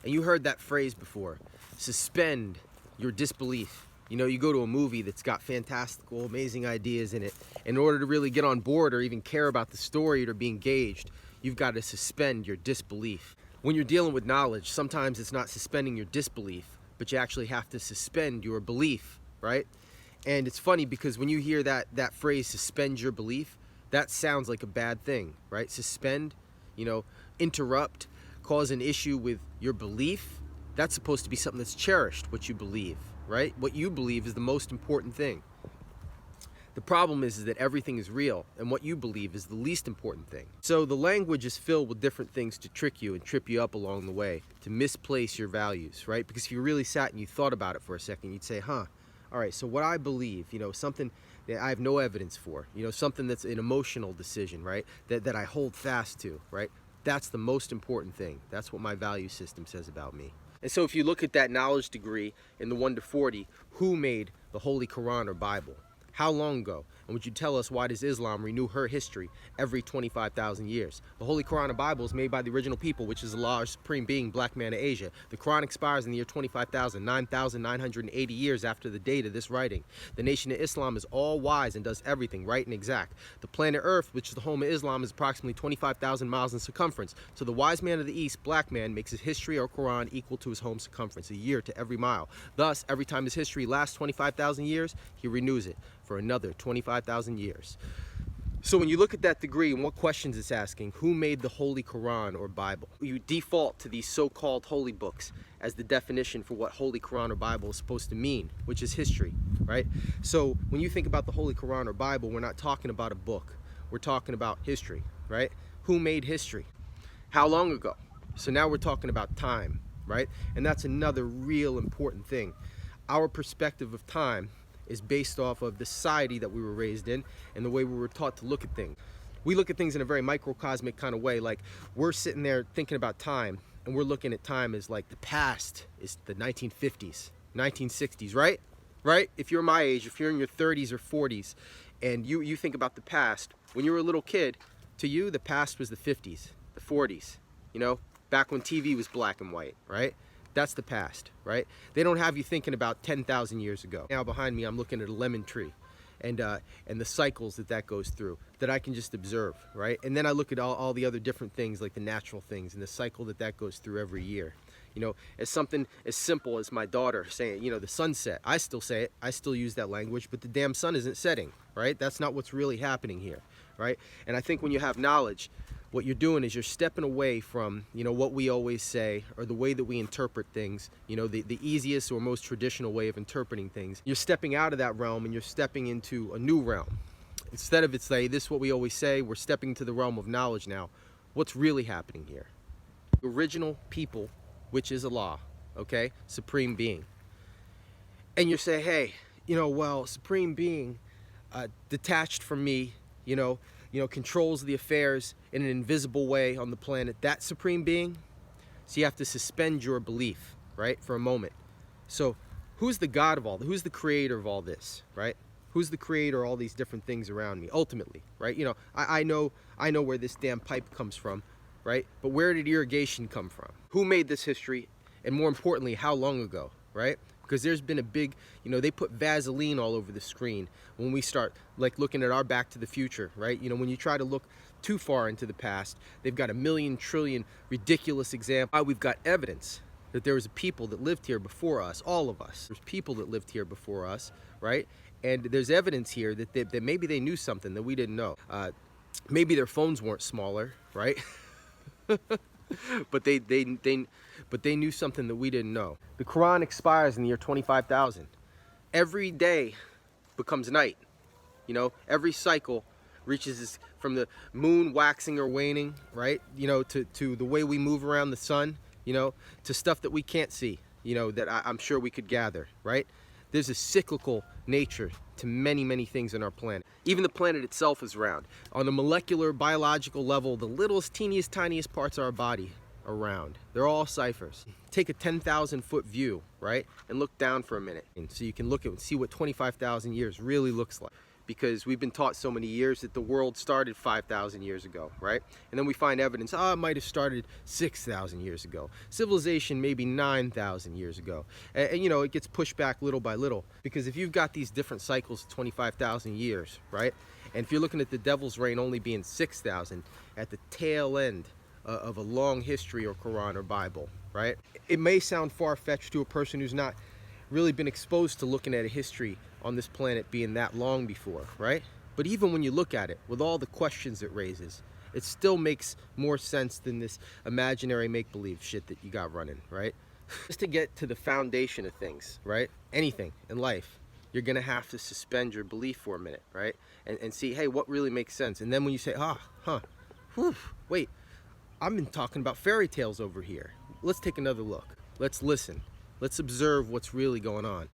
And you heard that phrase before, suspend your disbelief. You know, you go to a movie that's got fantastical, amazing ideas in it. In order to really get on board or even care about the story or be engaged, you've got to suspend your disbelief. When you're dealing with knowledge, sometimes it's not suspending your disbelief, but you actually have to suspend your belief, right? And it's funny because when you hear that phrase, suspend your belief, that sounds like a bad thing, right? Suspend, interrupt, cause an issue with your belief. That's supposed to be something that's cherished, what you believe, right? What you believe is the most important thing. The problem is that everything is real, and what you believe is the least important thing. So the language is filled with different things to trick you and trip you up along the way, to misplace your values, right? Because if you really sat and you thought about it for a second, you'd say, all right, so what I believe, something that I have no evidence for, something that's an emotional decision, right? That I hold fast to, right? That's the most important thing. That's what my value system says about me. And so if you look at that knowledge degree in the 1 to 40, who made the Holy Quran or Bible? How long ago? And would you tell us, why does Islam renew her history every 25,000 years? The Holy Quran or Bible is made by the original people, which is Allah, our supreme being, black man of Asia. The Quran expires in the year 25,000, 9,980 years after the date of this writing. The Nation of Islam is all wise and does everything right and exact. The planet Earth, which is the home of Islam, is approximately 25,000 miles in circumference. So the wise man of the East, black man, makes his history or Quran equal to his home circumference, a year to every mile. Thus, every time his history lasts 25,000 years, he renews it for another 25,000 years. So when you look at that degree and what questions it's asking, who made the Holy Quran or Bible? You default to these so-called holy books as the definition for what Holy Quran or Bible is supposed to mean, which is history, right? So when you think about the Holy Quran or Bible, we're not talking about a book. We're talking about history, right? Who made history? How long ago? So now we're talking about time, right? And that's another real important thing. Our perspective of time is based off of the society that we were raised in and the way we were taught to look at things. We look at things in a very microcosmic kind of way, like we're sitting there thinking about time and we're looking at time as like the past is the 1950s, 1960s, right? Right? If you're my age, if you're in your 30s or 40s and you think about the past, when you were a little kid, to you the past was the 50s, the 40s, back when TV was black and white, right? That's the past, right? They don't have you thinking about 10,000 years ago. Now behind me, I'm looking at a lemon tree and the cycles that goes through that I can just observe, right? And then I look at all the other different things, like the natural things and the cycle that goes through every year. As something as simple as my daughter saying, the sunset. I still say it, I still use that language, but the damn sun isn't setting, right? That's not what's really happening here, right? And I think when you have knowledge, what you're doing is you're stepping away from, what we always say, or the way that we interpret things, the easiest or most traditional way of interpreting things. You're stepping out of that realm and you're stepping into a new realm. Instead of this is what we always say, we're stepping into the realm of knowledge now. What's really happening here? The original people, which is Allah, okay, supreme being. And you say, hey, supreme being, detached from me, controls the affairs in an invisible way on the planet, that supreme being. So you have to suspend your belief, right, for a moment. So who's the God of all this? Who's the creator of all this, right? Who's the creator of all these different things around me, ultimately, right? I know where this damn pipe comes from, right? But where did irrigation come from? Who made this history? And more importantly, how long ago, right? Because there's been a big, they put Vaseline all over the screen when we start like looking at our Back to the Future, right? When you try to look too far into the past, they've got a million trillion ridiculous examples. We've got evidence that there was a people that lived here before us, all of us. There's people that lived here before us, right? And there's evidence here that maybe they knew something that we didn't know. Maybe their phones weren't smaller, right? But they knew something that we didn't know. The Quran expires in the year 25,000. Every day becomes night. Every cycle reaches from the moon waxing or waning, right? To the way we move around the sun, to stuff that we can't see, that I'm sure we could gather, right? There's a cyclical nature to many, many things on our planet. Even the planet itself is round. On a molecular, biological level, the littlest, teeniest, tiniest parts of our body are round. They're all ciphers. Take a 10,000 foot view, right? And look down for a minute. And so you can look at and see what 25,000 years really looks like. because we've been taught so many years that the world started 5,000 years ago, right? And then we find evidence, it might have started 6,000 years ago. Civilization maybe 9,000 years ago. And you know, it gets pushed back little by little, because if you've got these different cycles of 25,000 years, right? And if you're looking at the devil's reign only being 6,000 at the tail end of a long history or Quran or Bible, right? It may sound far-fetched to a person who's not really been exposed to looking at a history on this planet being that long before, right? But even when you look at it, with all the questions it raises, it still makes more sense than this imaginary make-believe shit that you got running, right? Just to get to the foundation of things, right? Anything in life, you're gonna have to suspend your belief for a minute, right? And see, hey, what really makes sense? And then when you say, wait, I've been talking about fairy tales over here. Let's take another look. Let's listen. Let's observe what's really going on.